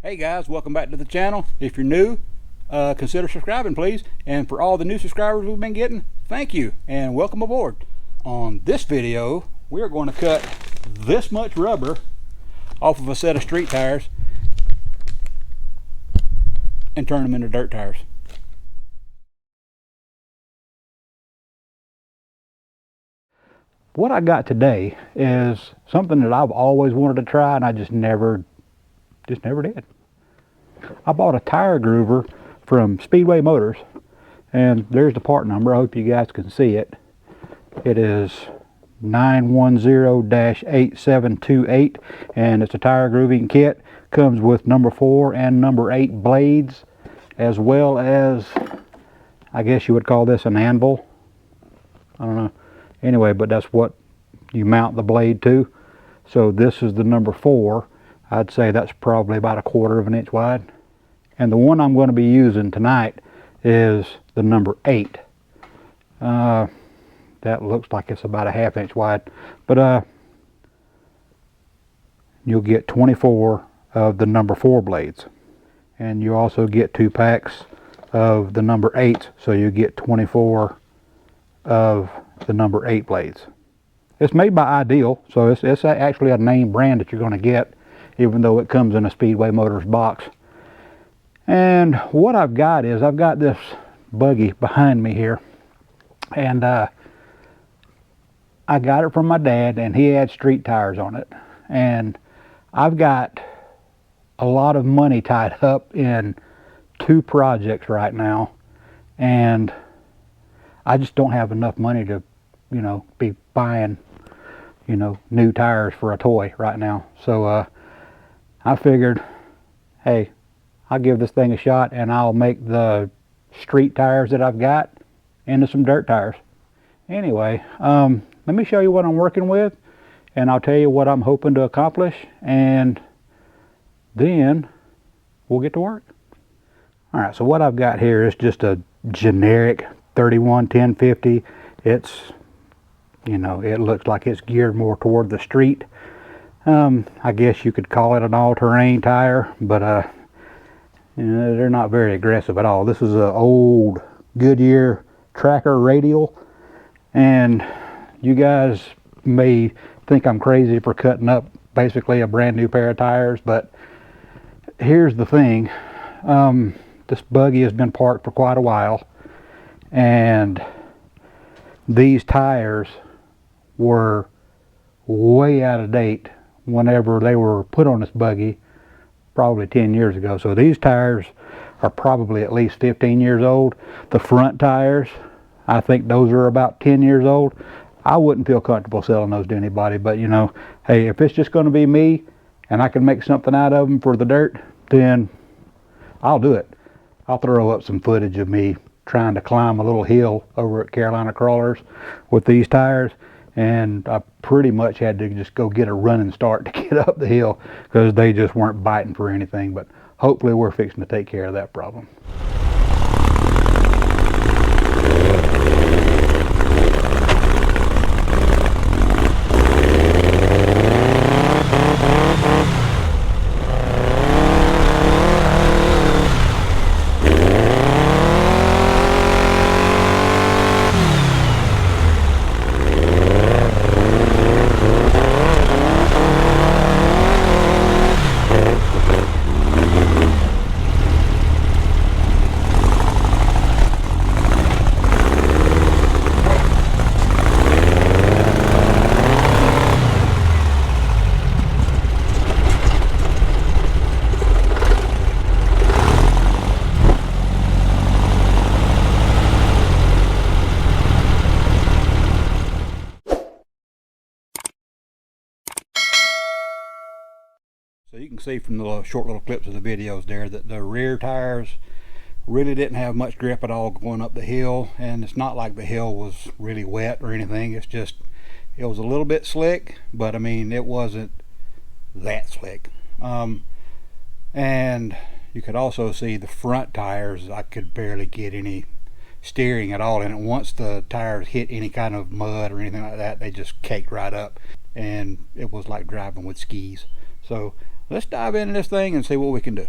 Hey guys, welcome back to the channel. If you're new, consider subscribing please. And for all the new subscribers we've been getting, thank you and welcome aboard. On this video, we are going to cut this much rubber off of a set of street tires and turn them into dirt tires. What I got today is something that I've always wanted to try and I just never did. I bought a tire groover from Speedway Motors, and there's the part number. I hope you guys can see it. It is 910-8728, and it's a tire grooving kit. Comes with number 4 and number 8 blades, as well as, I guess you would call this an anvil. I don't know. Anyway, but that's what you mount the blade to. So this is the number 4. I'd say that's probably about 1/4 of an inch wide. And the one I'm going to be using tonight is the number 8. That looks like it's about 1/2 inch wide. But you'll get 24 of the number 4 blades. And you also get 2 packs of the number 8. So you get 24 of the number 8 blades. It's made by Ideal. So it's actually a name brand that you're going to get, even though it comes in a Speedway Motors box. And what I've got is I've got this buggy behind me here, and I got it from my dad, and he had street tires on it. And I've got a lot of money tied up in 2 projects right now, and I just don't have enough money to, be buying, new tires for a toy right now. So I figured, hey, I'll give this thing a shot and I'll make the street tires that I've got into some dirt tires. Anyway, let me show you what I'm working with, and I'll tell you what I'm hoping to accomplish, and then we'll get to work. Alright, so what I've got here is just a generic 31-10-50. It's, it looks like it's geared more toward the street. I guess you could call it an all-terrain tire, but they're not very aggressive at all. This is an old Goodyear Tracker radial, and you guys may think I'm crazy for cutting up basically a brand new pair of tires, but here's the thing. This buggy has been parked for quite a while, and these tires were way out of date whenever they were put on this buggy, probably 10 years ago. So these tires are probably at least 15 years old. The front tires, I think those are about 10 years old. I wouldn't feel comfortable selling those to anybody, but hey, if it's just going to be me and I can make something out of them for the dirt, then I'll do it. I'll throw up some footage of me trying to climb a little hill over at Carolina Crawlers with these tires, and I pretty much had to just go get a running start to get up the hill because they just weren't biting for anything. But hopefully we're fixing to take care of that problem. So you can see from the short little clips of the videos there that the rear tires really didn't have much grip at all going up the hill, and it's not like the hill was really wet or anything. It's just, it was a little bit slick, but I mean, it wasn't that slick. And you could also see the front tires, I could barely get any steering at all in it. Once the tires hit any kind of mud or anything like that, they just caked right up, and it was like driving with skis. So let's dive into this thing and see what we can do.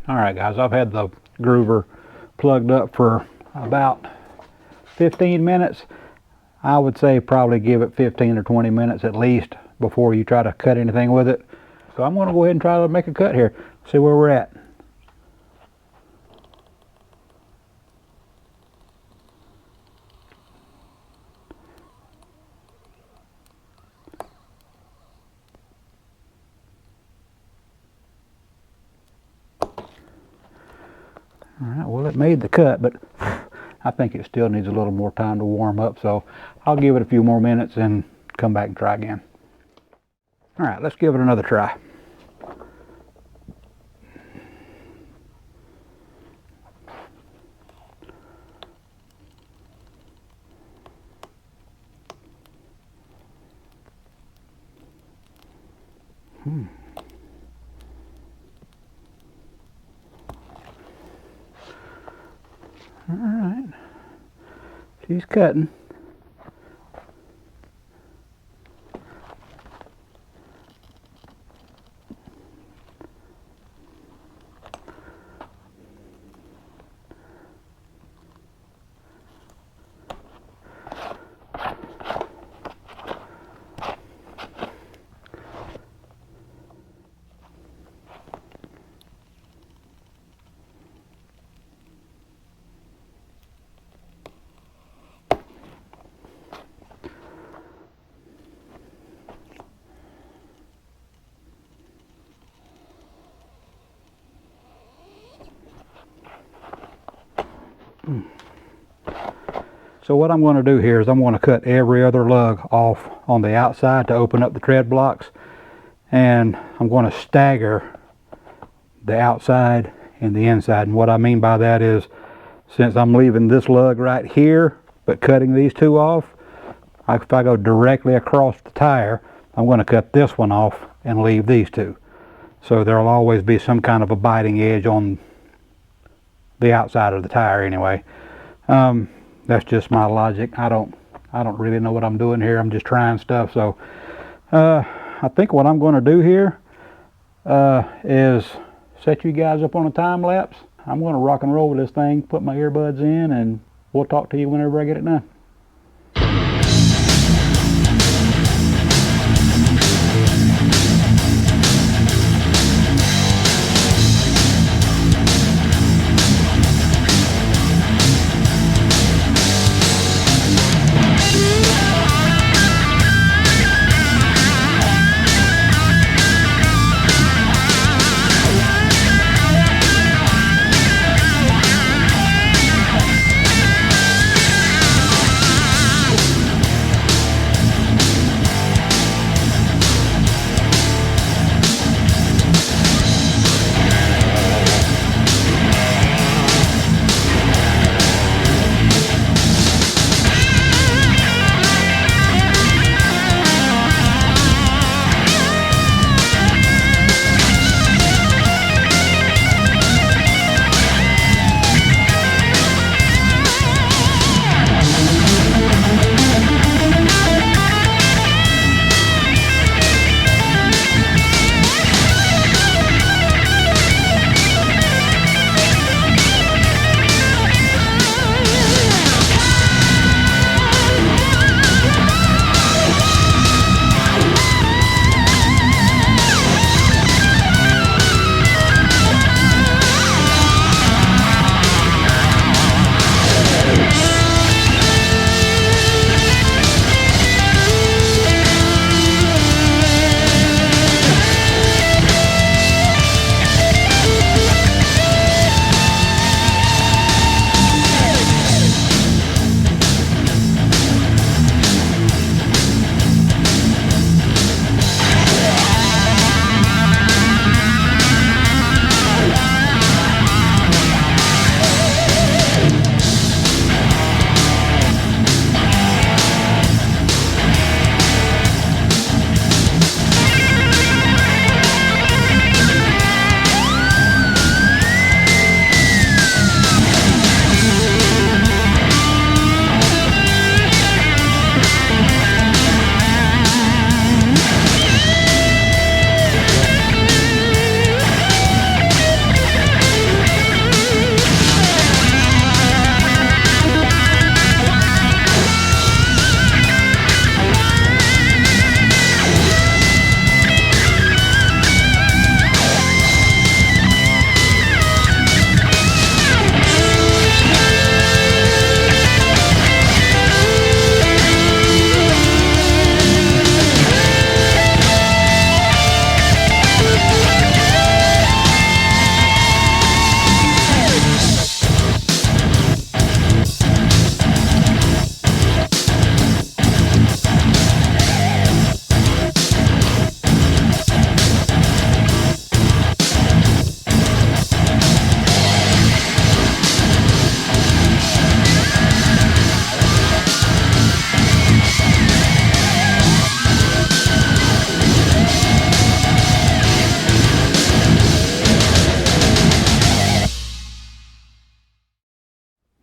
All right, guys, I've had the groover plugged up for about 15 minutes. I would say probably give it 15 or 20 minutes at least before you try to cut anything with it. So I'm going to go ahead and try to make a cut here, see where we're at. Alright, well, it made the cut, but I think it still needs a little more time to warm up, so I'll give it a few more minutes and come back and try again. Alright, let's give it another try. Alright, she's cutting. So what I'm going to do here is I'm going to cut every other lug off on the outside to open up the tread blocks, and I'm going to stagger the outside and the inside. And what I mean by that is, since I'm leaving this lug right here but cutting these two off, if I go directly across the tire, I'm going to cut this one off and leave these two. So there'll always be some kind of a biting edge on the outside of the tire anyway. That's just my logic. I don't really know what I'm doing here. I'm just trying stuff. So I think what I'm going to do here is set you guys up on a time lapse. I'm going to rock and roll with this thing, put my earbuds in, and we'll talk to you whenever I get it done.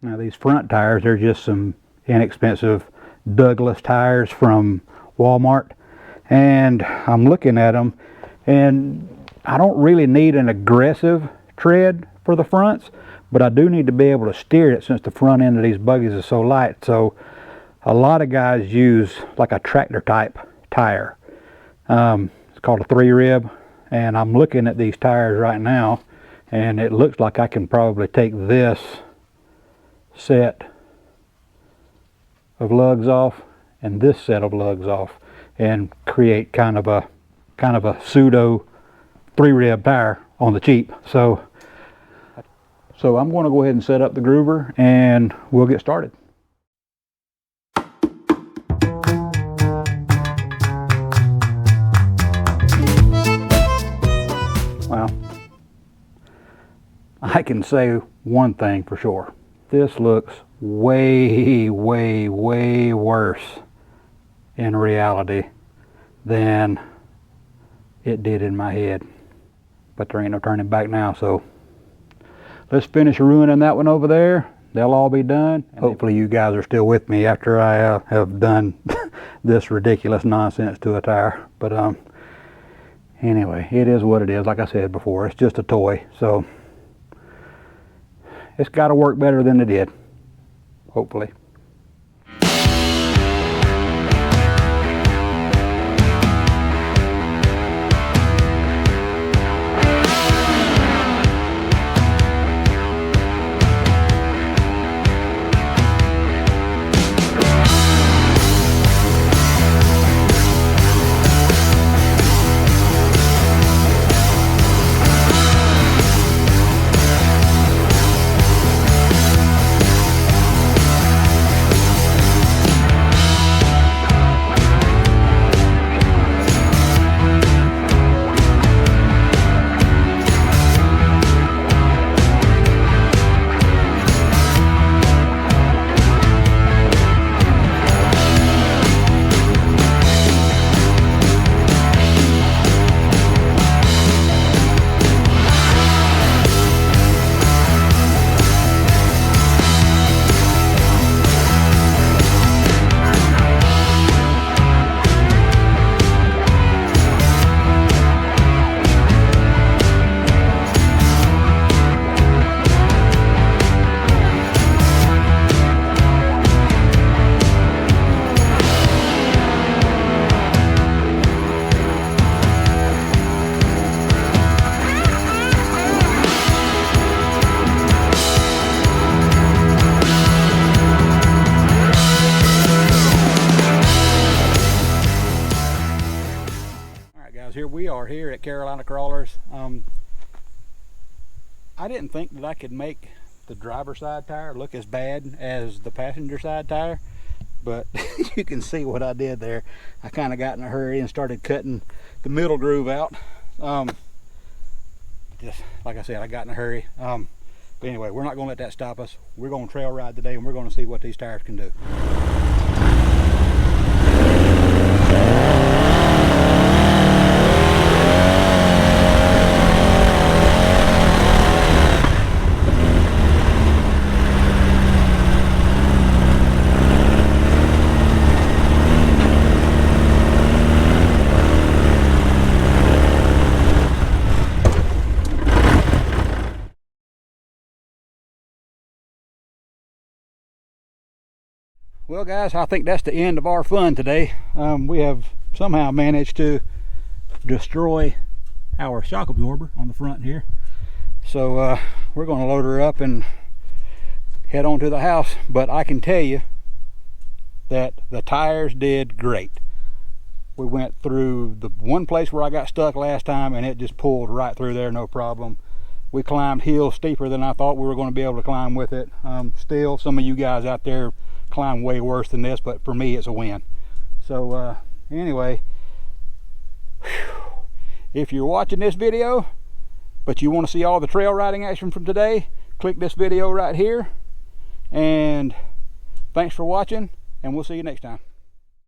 Now these front tires, they're just some inexpensive Douglas tires from Walmart, and I'm looking at them, and I don't really need an aggressive tread for the fronts, but I do need to be able to steer it since the front end of these buggies is so light. So a lot of guys use like a tractor type tire. It's called a 3-rib, and I'm looking at these tires right now, and it looks like I can probably take this set of lugs off and this set of lugs off and create kind of a pseudo 3-rib tire on the cheap. So I'm going to go ahead and set up the groover and we'll get started. Well, I can say one thing for sure. This looks way worse in reality than it did in my head. But there ain't no turning back now, so let's finish ruining that one over there. They'll all be done. Hopefully you guys are still with me after I have done this ridiculous nonsense to a tire. But anyway, it is what it is. Like I said before, it's just a toy, so it's got to work better than it did, hopefully. Here we are here at Carolina Crawlers. I didn't think that I could make the driver's side tire look as bad as the passenger side tire, but you can see what I did there. I kind of got in a hurry and started cutting the middle groove out. Just like I said, I got in a hurry. But anyway, we're not going to let that stop us. We're going to trail ride today, and we're going to see what these tires can do. Well guys, I think that's the end of our fun today. We have somehow managed to destroy our shock absorber on the front here. So we're going to load her up and head on to the house. But I can tell you that the tires did great. We went through the one place where I got stuck last time and it just pulled right through there, no problem. We climbed hills steeper than I thought we were going to be able to climb with it. Still, some of you guys out there climb way worse than this, but for me it's a win. So anyway, if you're watching this video but you want to see all the trail riding action from today, click this video right here. And thanks for watching, and we'll see you next time.